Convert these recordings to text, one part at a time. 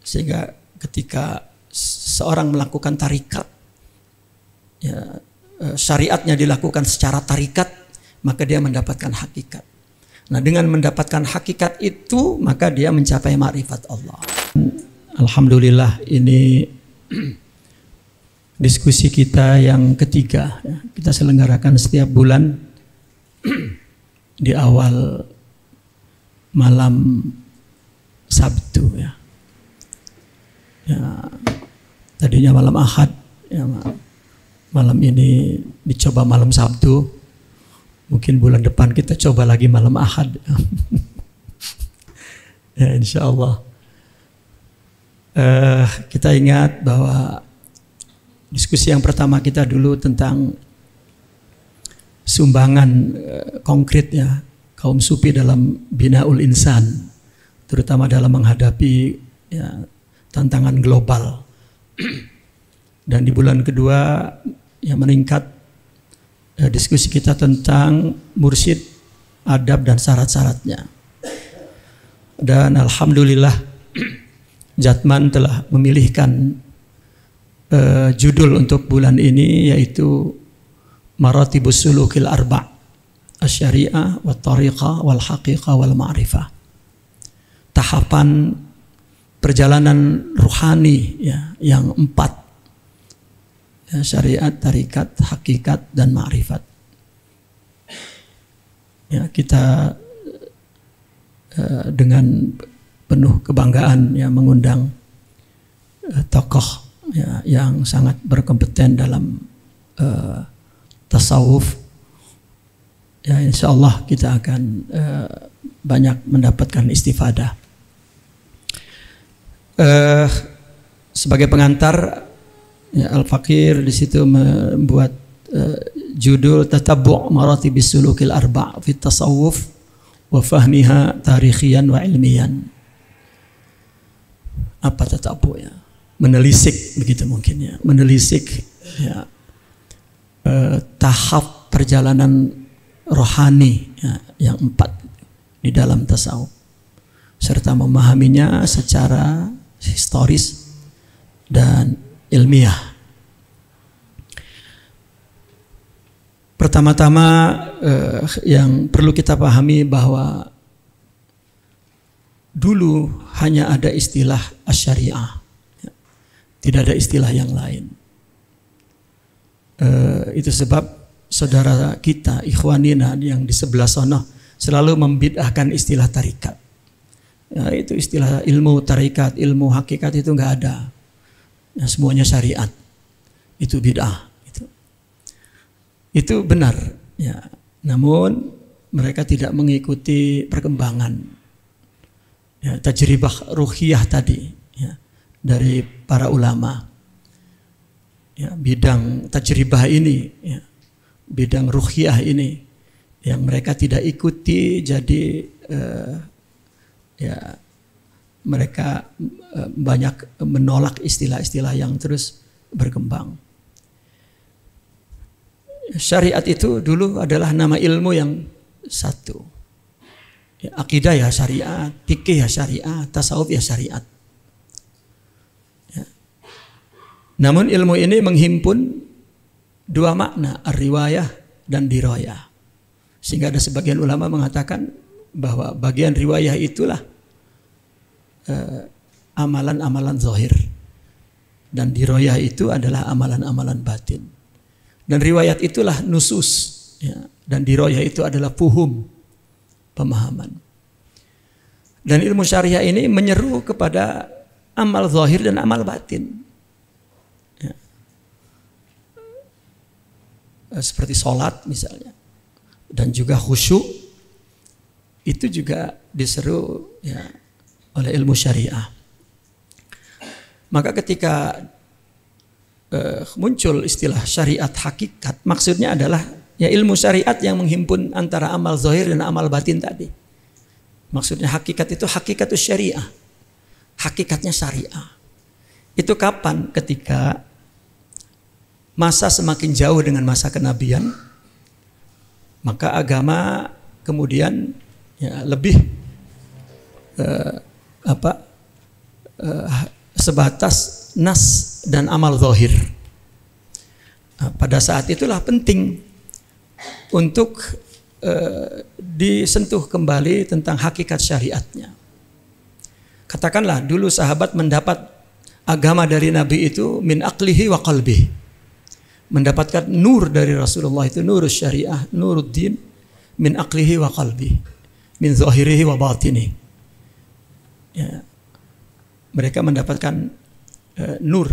Sehingga ketika seorang melakukan tarikat, ya, syariatnya dilakukan secara tarikat, maka dia mendapatkan hakikat. Nah, dengan mendapatkan hakikat itu, maka dia mencapai ma'rifat Allah. Alhamdulillah, ini diskusi kita yang ketiga. Kita selenggarakan setiap bulan di awal malam Sabtu. Ya, tadinya malam Ahad. Ya, malam ini dicoba malam Sabtu. Mungkin bulan depan kita coba lagi malam Ahad. Ya, insya Allah. Kita ingat bahwa diskusi yang pertama kita dulu tentang sumbangan konkret ya kaum sufi dalam binaul insan, terutama dalam menghadapi ya, tantangan global. Dan di bulan kedua yang meningkat diskusi kita tentang mursyid, adab dan syarat-syaratnya. Dan alhamdulillah Jatman telah memilihkan judul untuk bulan ini, yaitu Maratibus Sulukil Arba' Asy-Syari'ah wa Tariqah wal Haqiqah wal Ma'rifah. Tahapan perjalanan ruhani ya, yang 4. Ya, syariat, tarikat, hakikat, dan ma'rifat. Ya, kita dengan penuh kebanggaan ya, mengundang tokoh ya, yang sangat berkompeten dalam tasawuf. Ya, insya Allah kita akan banyak mendapatkan istifadah. Sebagai pengantar, ya, Al-Fakir di situ membuat judul Tatabbu' Maratibis Sulukil Arba' fi Tasawuf wa Fahmiha Tarikhiyan wa Ilmiyan. Apa tatabbu' ya? Menelisik begitu mungkin ya. Menelisik ya, tahap perjalanan rohani ya, yang 4 di dalam tasawuf, serta memahaminya secara historis dan ilmiah. Pertama-tama yang perlu kita pahami bahwa dulu hanya ada istilah asy-syariah, tidak ada istilah yang lain. Itu sebab saudara kita, ikhwanina yang di sebelah sana selalu membid'ahkan istilah tarikat. Ya, itu istilah ilmu tarikat, ilmu hakikat itu enggak ada. Ya, semuanya syariat, itu bid'ah. Itu benar. Ya. Namun mereka tidak mengikuti perkembangan ya, tajribah ruhiyah tadi ya, dari para ulama. Ya, bidang tajribah ini, ya, bidang ruhiyah ini yang mereka tidak ikuti, jadi ya mereka banyak menolak istilah-istilah yang terus berkembang. Syariat itu dulu adalah nama ilmu yang satu. Ya, akidah ya syariat, fikih ya syariat, tasawuf ya syariat. Ya. Namun ilmu ini menghimpun 2 makna, ar-riwayah dan dirayah. Sehingga ada sebagian ulama mengatakan bahwa bagian riwayah itulah amalan-amalan zahir, dan dirayah itu adalah amalan-amalan batin. Dan riwayat itulah nusus ya, dan dirayah itu adalah fuhum, pemahaman. Dan ilmu syariah ini menyeru kepada amal zahir dan amal batin ya. Seperti sholat misalnya, dan juga khusyuk itu juga diseru ya, oleh ilmu syariah. Maka ketika muncul istilah syariat hakikat, maksudnya adalah ya ilmu syariat yang menghimpun antara amal zahir dan amal batin tadi. Maksudnya hakikat itu hakikatus syariah, hakikatnya syariah. Itu kapan? Ketika masa semakin jauh dengan masa kenabian, maka agama kemudian ya lebih sebatas nas dan amal zahir. Pada saat itulah penting untuk disentuh kembali tentang hakikat syariatnya. Katakanlah dulu sahabat mendapat agama dari Nabi itu min aqlihi wa qalbihi. Mendapatkan nur dari Rasulullah itu nurus syariah, nuruddin min aqlihi wa qalbihi, min zahirihi wa batinihi. Ya. Mereka mendapatkan nur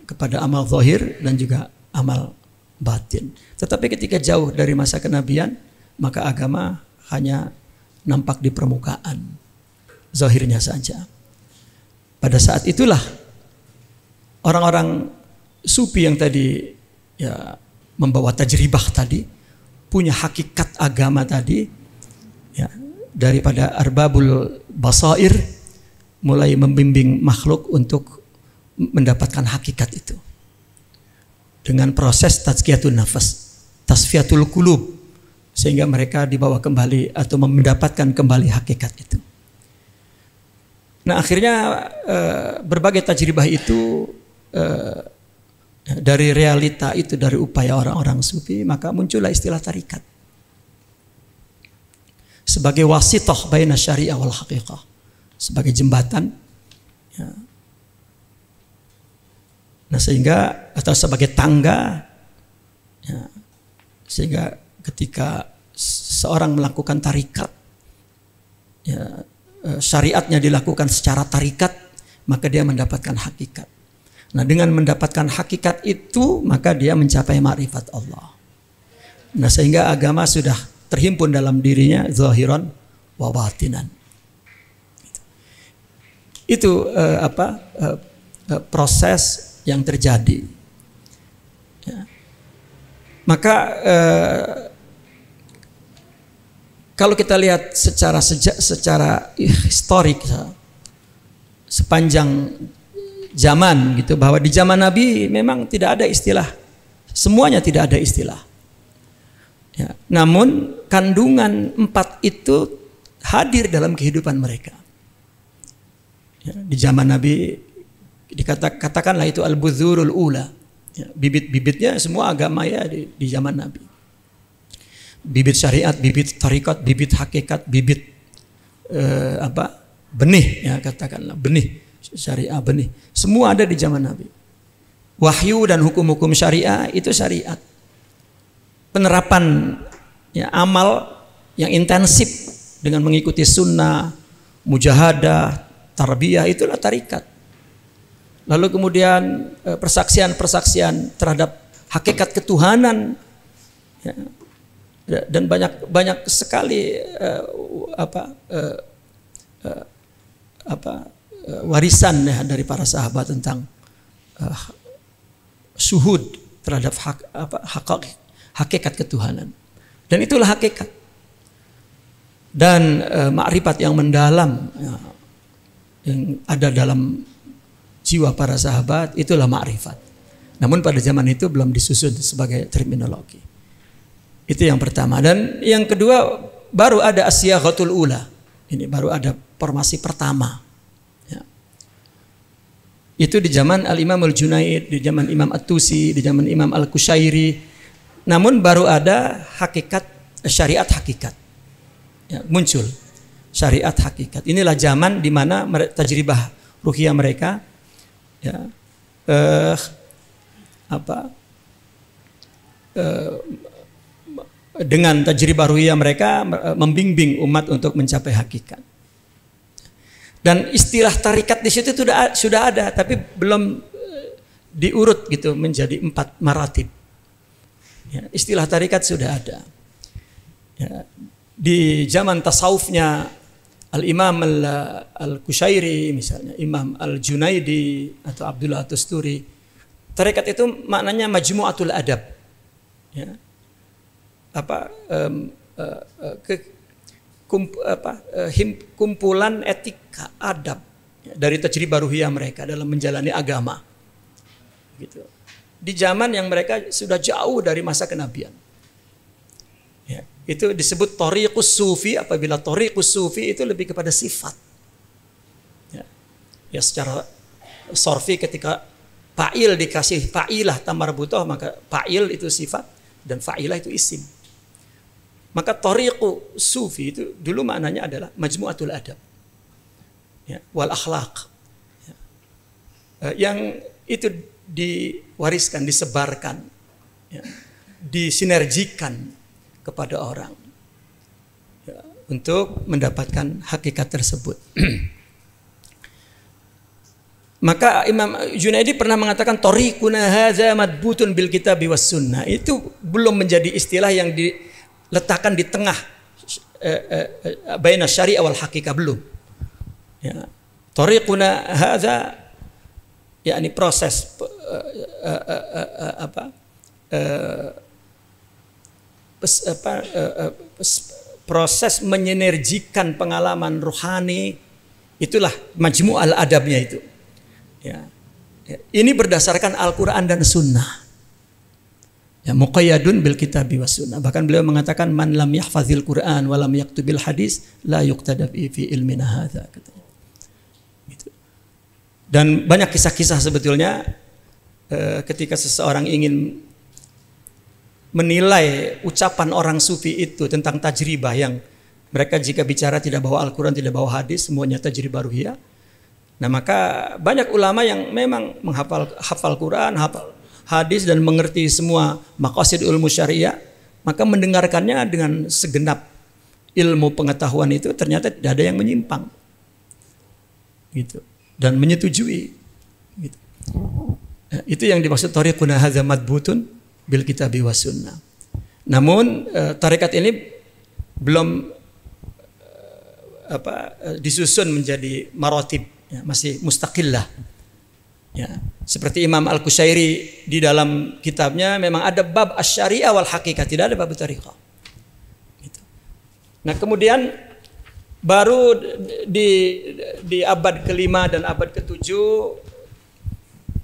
kepada amal zahir dan juga amal batin. Tetapi ketika jauh dari masa kenabian, maka agama hanya nampak di permukaan, zahirnya saja. Pada saat itulah orang-orang sufi yang tadi ya membawa tajribah tadi, punya hakikat agama tadi, ya, daripada arbabul basair, mulai membimbing makhluk untuk mendapatkan hakikat itu dengan proses tazkiyatun nafas, tasfiyatul qulub, sehingga mereka dibawa kembali atau mendapatkan kembali hakikat itu. Nah, akhirnya berbagai tajribah itu dari realita itu, dari upaya orang-orang sufi, maka muncullah istilah tarikat sebagai wasithah baina syariah wal haqiqah, sebagai jembatan, ya. Nah, sehingga atau sebagai tangga, ya, sehingga ketika seorang melakukan tarikat, ya, syariatnya dilakukan secara tarikat, maka dia mendapatkan hakikat. Nah, dengan mendapatkan hakikat itu, maka dia mencapai ma'rifat Allah. Nah, sehingga agama sudah terhimpun dalam dirinya zahiran wa batinan. Itu proses yang terjadi. Ya. Maka kalau kita lihat secara historik, sepanjang zaman gitu, bahwa di zaman Nabi memang tidak ada istilah, semuanya tidak ada istilah. Ya. Namun kandungan 4 itu hadir dalam kehidupan mereka. Ya, di zaman Nabi katakanlah itu al-budzurul ula, ya, bibit-bibitnya semua agama ya di zaman Nabi. Bibit syariat, bibit tarikat, bibit hakikat, bibit benih, ya, katakanlah benih syariah, benih, semua ada di zaman Nabi. Wahyu dan hukum-hukum syariah itu syariat. Penerapan, ya, amal yang intensif dengan mengikuti sunnah, mujahadah, tarbiyah, itulah tarikat. Lalu kemudian persaksian-persaksian terhadap hakikat ketuhanan, ya, dan banyak sekali warisan, ya, dari para sahabat tentang syuhud terhadap hakikat ketuhanan. Dan itulah hakikat. Dan ma'rifat yang mendalam, ya, yang ada dalam jiwa para sahabat, itulah ma'rifat. Namun pada zaman itu belum disusun sebagai terminologi. Itu yang pertama. Dan yang kedua, baru ada asyaghatul ula. Ini baru ada formasi pertama. Ya. Itu di zaman Al-Imam Al-Junaid, di zaman Imam At-Tusi, di zaman Imam Al-Qushairi. Namun baru ada hakikat, syariat hakikat. Ya, muncul syariat hakikat. Inilah zaman di mana tajribah ruhiyah mereka, ya, dengan tajribah ruhiyah mereka membimbing umat untuk mencapai hakikat. Dan istilah tarikat di situ sudah ada, tapi belum diurut gitu menjadi 4 maratib. Ya, istilah tarikat sudah ada. Ya, di zaman tasawufnya Al-Imam Al-Qushairi misalnya, Imam Al-Junaidi atau Abdullah At-Tusturi, tarekat itu maknanya majmu'atul adab, ya, kumpulan etika adab, ya, dari tajribah ruhiyah mereka dalam menjalani agama, gitu. Di zaman yang mereka sudah jauh dari masa kenabian. Ya, itu disebut thariqus sufi. Apabila thariqus sufi itu lebih kepada sifat, ya, secara sorfi ketika fa'il dikasih fa'ilah tamarbutoh, maka fa'il itu sifat dan fa'ilah itu isim. Maka tariqu sufi itu dulu maknanya adalah majmu'atul adab, ya, wal akhlaq, ya. Yang itu diwariskan, disebarkan, ya, disinergikan kepada orang, ya, untuk mendapatkan hakikat tersebut. Maka Imam Junaidi pernah mengatakan tariquna hadza madbutun bil kitabi was sunnah. Itu belum menjadi istilah yang diletakkan di tengah baina syariah wal hakikah, belum. Ya. Tariquna hadza yakni proses proses menyinergikan pengalaman rohani, itulah majmu' al adabnya itu. Ya. Ini berdasarkan Al-Quran dan Sunnah. Ya, muqayyadun bil kitabi was sunnah. Bahkan beliau mengatakan man lam yahfazil Quran wa lam yaktubil hadis la yuqtada fi ilmina hadza. Gitu. Dan banyak kisah-kisah sebetulnya ketika seseorang ingin menilai ucapan orang sufi itu tentang tajribah, yang mereka jika bicara tidak bawa Al-Quran, tidak bawa hadis, semuanya tajribah ruhiyah. Nah, maka banyak ulama yang memang hafal Quran, hafal hadis dan mengerti semua maqasid ilmu syariah, maka mendengarkannya dengan segenap ilmu pengetahuan itu ternyata tidak ada yang menyimpang, gitu, dan menyetujui, gitu. Nah, itu yang dimaksud tariquna hadza madbutun bil kitabi was sunnah. Namun tarekat ini belum disusun menjadi maratib, ya, masih mustaqillah, ya. Seperti Imam Al-Qushairi di dalam kitabnya memang ada bab asy-syariah wal haqiqah, tidak ada bab tariqah, gitu. Nah, kemudian baru di abad ke-5 dan abad ke-7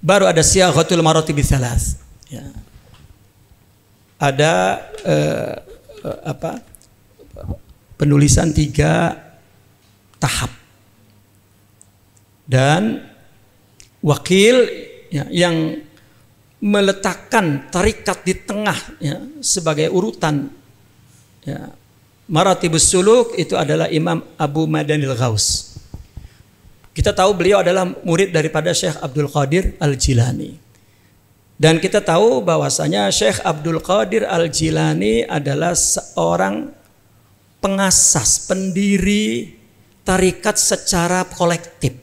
baru ada siyaghatul maratib tsalas, ya. Ada penulisan 3 tahap. Dan wakil, ya, yang meletakkan tarikat di tengah, ya, sebagai urutan, ya, maratibus suluk itu adalah Imam Abu Madanil Ghaus. Kita tahu beliau adalah murid daripada Syekh Abdul Qadir Al-Jilani. Dan kita tahu bahwasanya Syekh Abdul Qadir Al-Jilani adalah seorang pengasas, pendiri tarikat secara kolektif.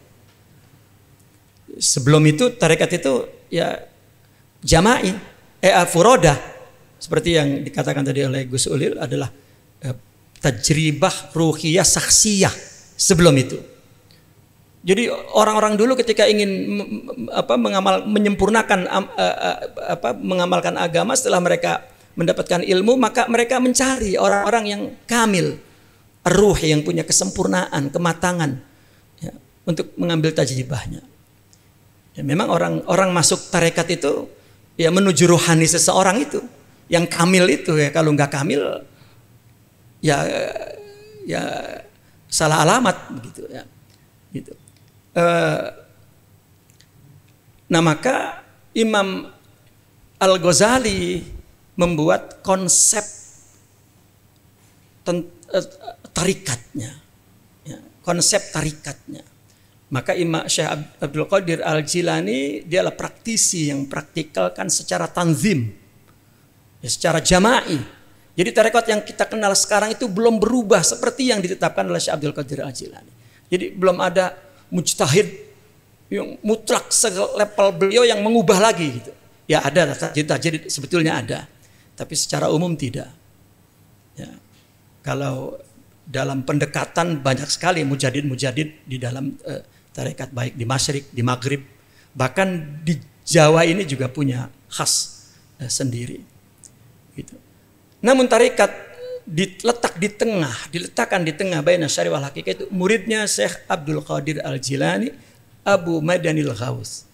Sebelum itu tarikat itu ya jama'i, furodah, seperti yang dikatakan tadi oleh Gus Ulil, adalah tajribah ruhiyah saksiyah sebelum itu. Jadi orang-orang dulu ketika ingin menyempurnakan mengamalkan agama setelah mereka mendapatkan ilmu, maka mereka mencari orang-orang yang kamil ruh, yang punya kesempurnaan, kematangan, ya, untuk mengambil tajribahnya. Ya, memang orang masuk tarekat itu ya menuju rohani seseorang itu, yang kamil itu, ya. Kalau nggak kamil ya salah alamat begitu, ya. Gitu. Nah, maka Imam Al-Ghazali membuat konsep tarikatnya, ya, konsep tarikatnya. Maka Imam Syekh Abdul Qadir Al-Jilani dialah praktisi yang praktikalkan secara tanzim, ya, secara jama'i. Jadi tarekat yang kita kenal sekarang itu belum berubah seperti yang ditetapkan oleh Syekh Abdul Qadir Al-Jilani. Jadi belum ada mujtahid yang mutlak selevel beliau yang mengubah lagi, gitu. Ya ada, jadi sebetulnya ada, tapi secara umum tidak. Ya. Kalau dalam pendekatan banyak sekali mujadid di dalam tarekat, baik di Masyrik, di Maghrib, bahkan di Jawa ini juga punya khas sendiri. Gitu. Namun tarekat diletakkan di tengah baina syari wal haqiqah itu muridnya Syekh Abdul Qadir Al-Jilani, Abu Madanil Ghaus.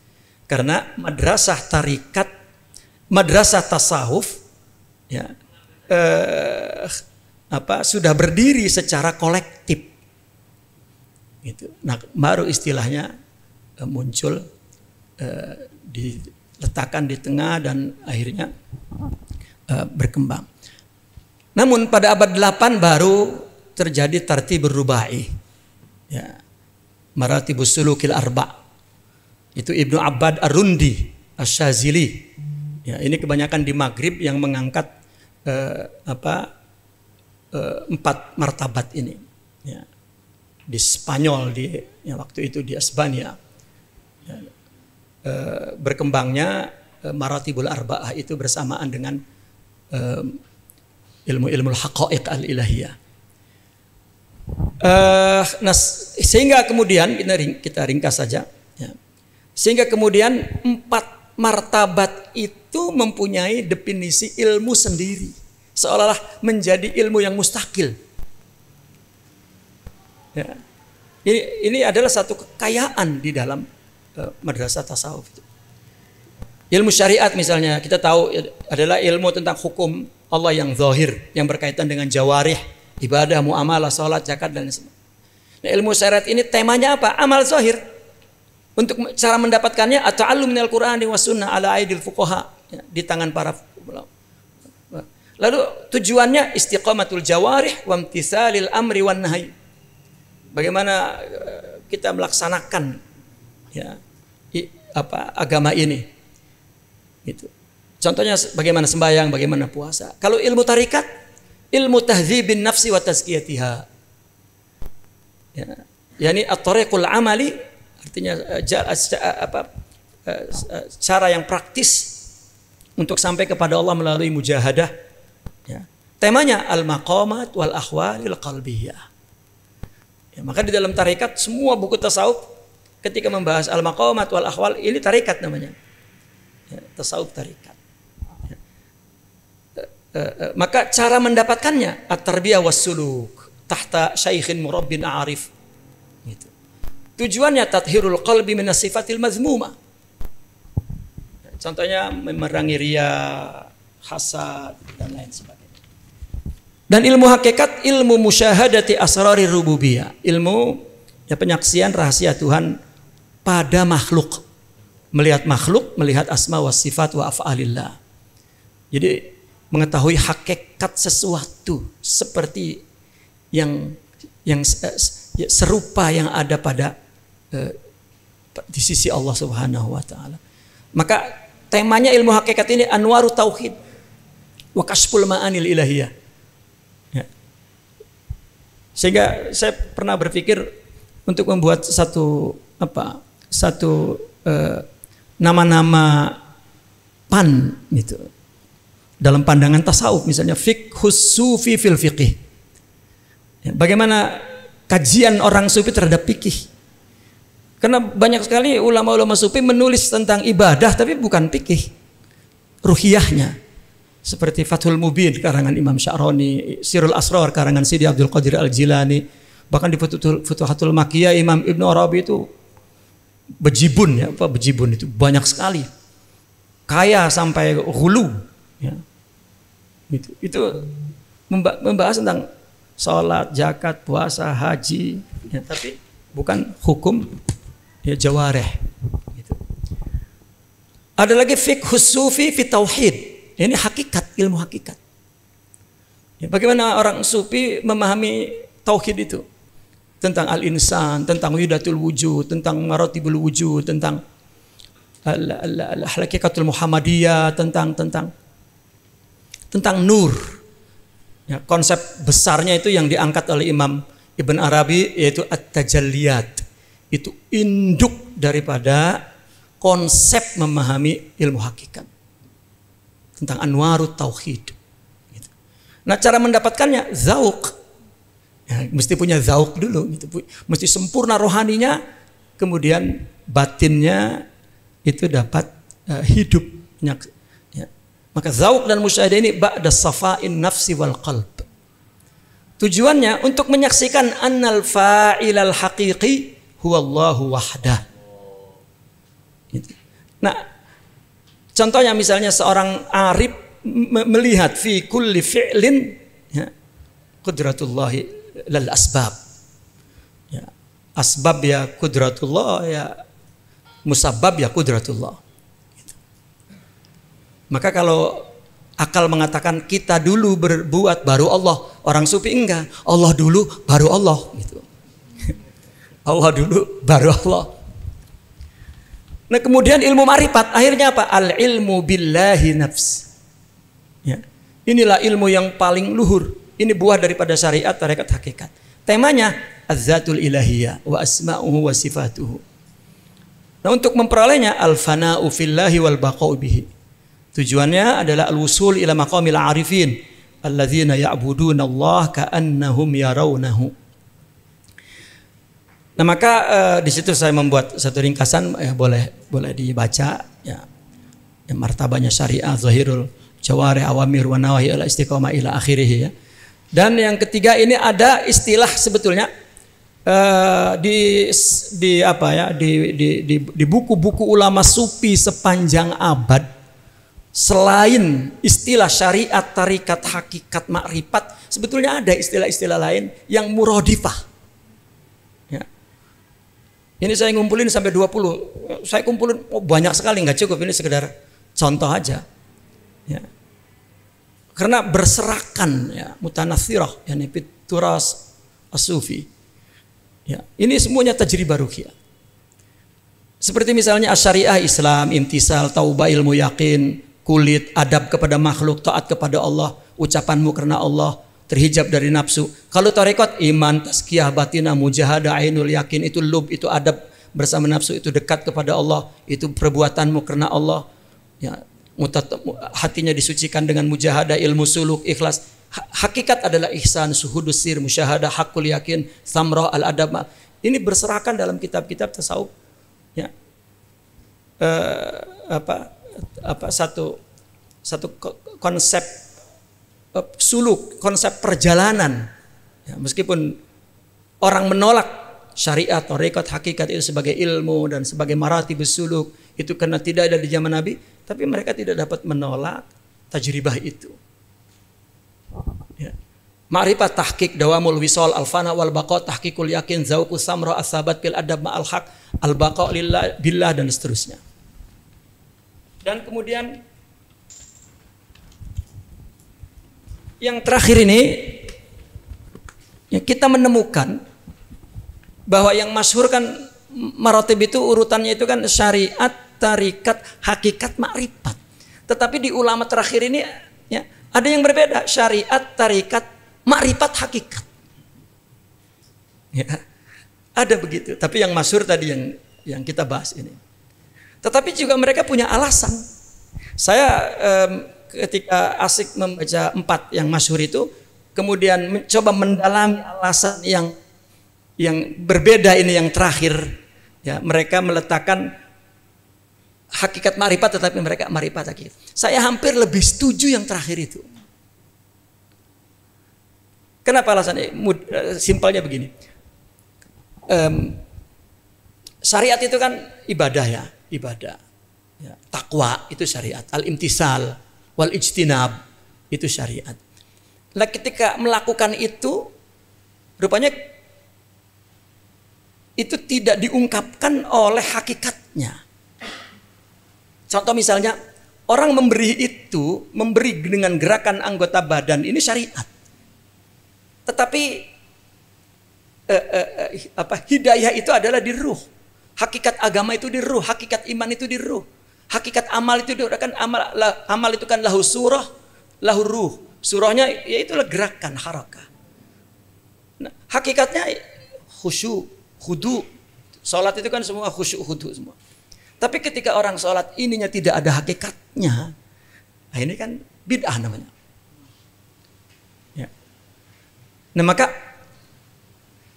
Karena madrasah tarikat, madrasah tasawuf, ya, sudah berdiri secara kolektif. Gitu. Nah, baru istilahnya muncul diletakkan di tengah dan akhirnya berkembang. Namun pada abad 8 baru terjadi tartibur rubai. Ya. Maratibus sulukil arba. Itu Ibnu Abbad Ar-Rundi Asy-Syazili. Ya, ini kebanyakan di Maghrib yang mengangkat 4 martabat ini. Ya. Di Spanyol waktu itu di Espanya. Ya. Berkembangnya Maratibul Arba'ah itu bersamaan dengan ilmu-ilmu haqaiq al-ilahiyah. Sehingga kemudian kita ringkas saja. Ya. Sehingga kemudian 4 martabat itu mempunyai definisi ilmu sendiri, seolah-olah menjadi ilmu yang mustakil. Ya. Ini adalah satu kekayaan di dalam madrasah tasawuf. Ilmu syariat misalnya kita tahu adalah ilmu tentang hukum Allah yang zahir, yang berkaitan dengan jawarih, ibadah, muamalah, salat, zakat dan sebagainya. Nah, ilmu syariat ini temanya apa? Amal zahir. Untuk cara mendapatkannya at-ta'allum minal Qur'ani was sunnah ala aidil fuqaha, ya, di tangan para ulama. Lalu tujuannya istiqamatul jawarih wa imtisalil amri wan nahi. Bagaimana kita melaksanakan ya agama ini. Gitu. Contohnya bagaimana sembahyang, bagaimana puasa. Kalau ilmu tarikat, ilmu tahdzibin nafsi wa tazkiyatiha. Ya, yakni at-tariqul amali, artinya cara yang praktis untuk sampai kepada Allah melalui mujahadah. Ya. Temanya al-maqamat wal ahwalil qalbiyah. Ya, maka di dalam tarikat semua buku tasawuf ketika membahas al-maqamat wal ahwal, ini tarikat namanya. Ya, tasawuf tarikat. Maka cara mendapatkannya at-tarbiyah was-suluk tahta syaikhin murabbin a'arif. Gitu. Tujuannya tathhirul qalbi minas sifatil mazmumah. Contohnya memerangi riya, hasad dan lain sebagainya. Dan ilmu hakikat, ilmu musyahadati asrarir rububiyah, ilmu penyaksian rahasia Tuhan pada makhluk. Melihat makhluk, melihat asma wa sifat wa af'alillah. Jadi mengetahui hakikat sesuatu seperti yang serupa yang ada pada di sisi Allah Subhanahu wa taala. Maka temanya ilmu hakikat ini anwaru tauhid wa kasful ma'anil ilahiyah. Ya. Sehingga saya pernah berpikir untuk membuat satu nama-nama pan gitu. Dalam pandangan tasawuf misalnya fiqhus sufi fil fiqih. Ya, bagaimana kajian orang sufi terhadap fikih. Karena banyak sekali ulama-ulama sufi menulis tentang ibadah tapi bukan fikih. Ruhiyahnya. Seperti Fathul Mubin karangan Imam Sya'rani, Sirul Asrar karangan Sidi Abdul Qadir Al-Jilani, bahkan di Futuhatul Makkiyah Imam Ibn Arabi itu bejibun ya, bejibun itu banyak sekali. Kaya sampai hulu. Ya. Itu membahas tentang sholat, zakat, puasa, haji, ya, tapi bukan hukum ya jawareh. Gitu. Ada lagi fiqhus sufi fi tauhid. Ini hakikat, ilmu hakikat. Ya, bagaimana orang sufi memahami tauhid itu? Tentang al-insan, tentang widatul wujud, tentang maratibul wujud, tentang al-hakikatul muhammadiyah, tentang nur. Ya, konsep besarnya itu yang diangkat oleh Imam Ibn Arabi yaitu at-tajalliyat. Itu induk daripada konsep memahami ilmu hakikat. Tentang anwarut tauhid. Gitu. Nah, cara mendapatkannya zauq. Ya, mesti punya zauq dulu. Gitu. Mesti sempurna rohaninya, kemudian batinnya itu dapat hidup. Maka zauq dan musyahadah ini ba'da safa'in nafsi wal qalb. Tujuannya untuk menyaksikan annal fa'ilal haqiqi huwallahu wahdah. Nah, contohnya misalnya seorang arif melihat fi kulli fi'lin ya, qudratullahi lal asbab. Ya, asbab ya qudratullah ya musabbab ya qudratullah. Maka kalau akal mengatakan kita dulu berbuat baru Allah, orang sufi enggak. Allah dulu baru Allah gitu. Allah dulu baru Allah. Nah, kemudian ilmu ma'rifat akhirnya apa? Al ilmu billahi nafs. Ya. Inilah ilmu yang paling luhur. Ini buah daripada syariat tarekat hakikat. Temanya az-zatul ilahiyah wa asma'uhu wa sifatuhu. Nah, untuk memperolehnya al-fana'u fillahi wal baqa'u bihi. Tujuannya adalah al-wusul ila maqamil arifin alladzina ya'buduna Allah ka'annahum yarawnahu. Nah, maka di situ saya membuat satu ringkasan, boleh dibaca ya. Yang martabahnya syariah, zahirul jawari awamir wa nawahi ala istiqamah ila akhirih ya. Dan yang ketiga ini ada istilah sebetulnya di buku-buku ulama sufi sepanjang abad, selain istilah syariat, tarikat, hakikat, makrifat, sebetulnya ada istilah-istilah lain yang muradifah. Ya. Ini saya ngumpulin sampai 20. Saya kumpulin banyak sekali, nggak cukup, ini sekedar contoh aja. Ya. Karena berserakan ya, mutanatsirah yani turas as-sufi. Ya, ini semuanya tajribah ruqyah. Seperti misalnya asyariah Islam, imtisal, taubah, ilmu yakin, kulit, adab kepada makhluk, taat kepada Allah, ucapanmu karena Allah, terhijab dari nafsu. Kalau tarekat iman, tazkiyah, batinah, mujahadah, ainul yakin, itu lub, itu adab bersama nafsu, itu dekat kepada Allah, itu perbuatanmu karena Allah. Ya, hatinya disucikan dengan mujahadah, ilmu suluk, ikhlas. Hakikat adalah ihsan, suhudus sir, musyahadah, hakul yakin, samrah, al-adab. Ini berserakan dalam kitab-kitab tasawuf. Ya. Satu konsep suluk, konsep perjalanan. Ya, meskipun orang menolak syariat, tarekat, hakikat itu sebagai ilmu dan sebagai maratibus suluk, itu karena tidak ada di zaman Nabi, tapi mereka tidak dapat menolak tajribah itu. Ya. Ma'rifat, tahqiq, dawamul wisol, al-fana wal baqa, tahqiqul yakin, zauqus samra, as-sabat fil adab ma'al haq, al-baqa lillah billah, dan seterusnya. Dan kemudian yang terakhir ini ya, kita menemukan bahwa yang masyhur kan maratib itu urutannya itu kan syariat, tarikat, hakikat, makrifat. Tetapi di ulama terakhir ini ya, ada yang berbeda, syariat, tarikat, makrifat, hakikat. Ya, ada begitu. Tapi yang masyhur tadi yang kita bahas ini. Tetapi juga mereka punya alasan. Saya ketika asik membaca 4 yang masyhur itu, kemudian mencoba mendalami alasan yang berbeda ini yang terakhir. Ya, mereka meletakkan hakikat makrifat, tetapi mereka makrifat hakikat. Saya hampir lebih setuju yang terakhir itu. Kenapa alasannya? Simpelnya begini. Syariat itu kan ibadah ya, ibadah. Ya, takwa itu syariat. Al-imtisal wal ijtinab itu syariat. Nah, ketika melakukan itu, rupanya itu tidak diungkapkan oleh hakikatnya. Contoh misalnya, orang memberi dengan gerakan anggota badan, ini syariat. Tetapi hidayah itu adalah di ruh. Hakikat agama itu di ruh, hakikat iman itu di ruh. Hakikat amal itu kan amal itu kan lahu surah, lahu ruh. Surahnya yaitulah gerakan, harakah. Nah, hakikatnya khusyuk, khudu. Salat itu kan semua khusyuk, khudu semua. Tapi ketika orang salat ininya tidak ada hakikatnya, nah ini kan bid'ah namanya. Ya. Nah, maka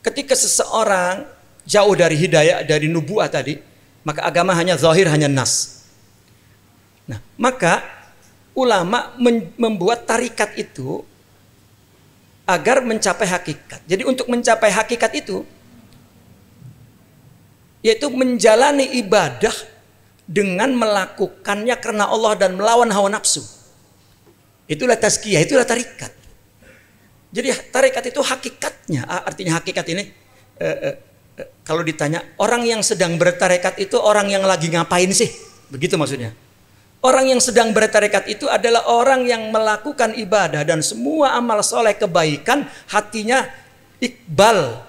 ketika seseorang jauh dari hidayah, dari nubuah tadi, maka agama hanya zahir, hanya nas. Nah, maka ulama membuat tarikat itu agar mencapai hakikat. Jadi untuk mencapai hakikat itu, yaitu menjalani ibadah dengan melakukannya karena Allah dan melawan hawa nafsu. Itulah tazkiyah, itulah tarikat. Jadi tarikat itu hakikatnya, artinya hakikat ini Kalau ditanya, orang yang sedang bertarekat itu orang yang lagi ngapain sih? Begitu maksudnya. Orang yang sedang bertarekat itu adalah orang yang melakukan ibadah dan semua amal soleh kebaikan, hatinya iqbal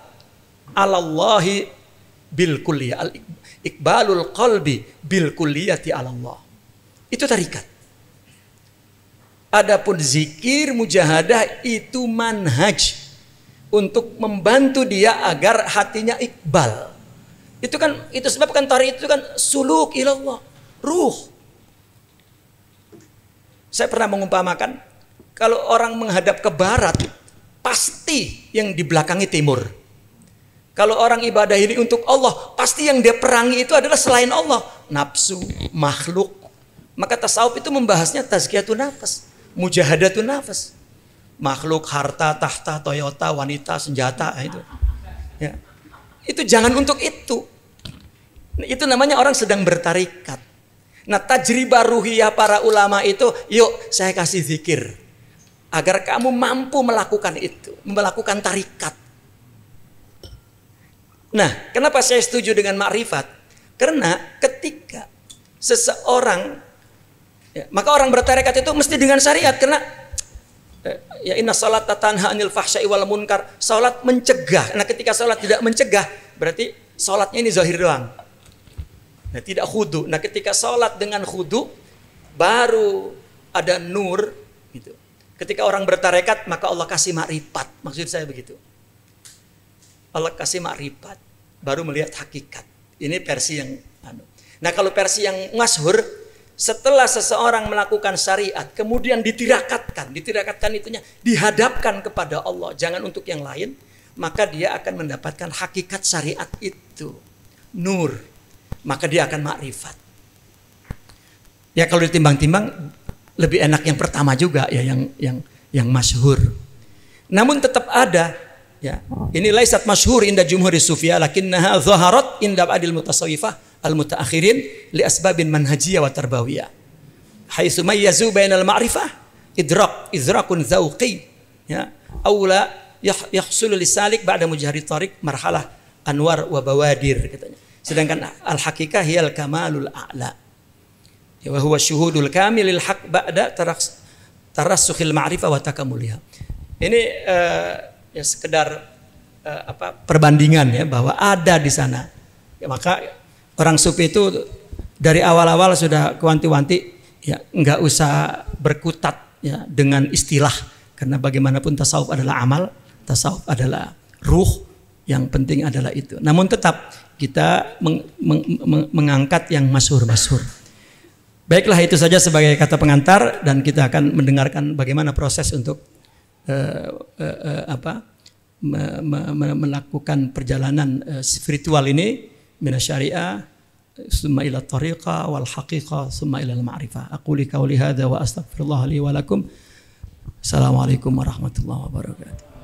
alallahi bil kulliyah. Iqbalul qalbi bil kulliyati alallah. Itu tarikat. Adapun zikir mujahadah itu manhaj untuk membantu dia agar hatinya iqbal. Itu sebab kan tarik itu kan suluk ilallah, ruh. Saya pernah mengumpamakan, kalau orang menghadap ke barat, pasti yang di belakangnya timur. Kalau orang ibadah ini untuk Allah, pasti yang dia perangi itu adalah selain Allah, nafsu, makhluk. Maka tasawuf itu membahasnya tazkiyatun nafas, mujahadatun nafas. Makhluk, harta, tahta, Toyota, wanita, senjata, itu. Ya. Itu jangan untuk itu. Itu namanya orang sedang bertarikat. Nah, tajribah ruhiyah para ulama itu, yuk saya kasih zikir agar kamu mampu melakukan itu, melakukan tarikat. Nah, kenapa saya setuju dengan ma'rifat? Karena ketika seseorang, ya, maka orang bertarikat itu mesti dengan syariat, karena ya inna salat tanha anil fahsya'i wal munkar. Salat mencegah. Nah, ketika salat tidak mencegah, berarti salatnya ini zahir doang. Nah, tidak khudu. Nah, ketika salat dengan khudu, baru ada nur gitu. Ketika orang bertarekat, maka Allah kasih makrifat. Maksud saya begitu. Allah kasih makrifat, baru melihat hakikat. Ini versi yang Nah, kalau versi yang masyhur, setelah seseorang melakukan syariat, kemudian ditirakatkan itunya, dihadapkan kepada Allah, jangan untuk yang lain, maka dia akan mendapatkan hakikat syariat itu, nur, maka dia akan makrifat. Ya, kalau ditimbang-timbang lebih enak yang pertama juga ya, yang masyhur. Namun tetap ada, ya, ini laisat masyhur inda jumhuri sufiyah, lakinnaha zaharat inda ba'dil mutasawwifah al-mutaakhirin li asbabin manhajiyah wa tarbawiyah. Haitsu mayyazu bainal ma'rifah idrakun dzauqi, ya, aula yahsulu lisalik ba'da mujahri tariq marhalah anwar wa bawadir katanya. Sedangkan al-haqiqah hiyal kamalul a'la. Ya, wa huwa syuhudul kamilil haq ba'da tarassukhil ma'rifah wa takamuliha. Ini ya sekedar perbandingan ya, bahwa ada di sana. Ya, maka orang sufi itu dari awal-awal sudah kewanti-wanti, ya, nggak usah berkutat ya dengan istilah, karena bagaimanapun tasawuf adalah amal, tasawuf adalah ruh, yang penting adalah itu. Namun tetap kita mengangkat yang masyhur-masyhur. Baiklah, itu saja sebagai kata pengantar, dan kita akan mendengarkan bagaimana proses untuk melakukan perjalanan spiritual ini. Minasyariah summa ila tariqah wal haqiqah summa ila al-ma'rifah. Aquli qawli hadza wa astaghfirullah li wa lakum. Assalamualaikum warahmatullahi wabarakatuh.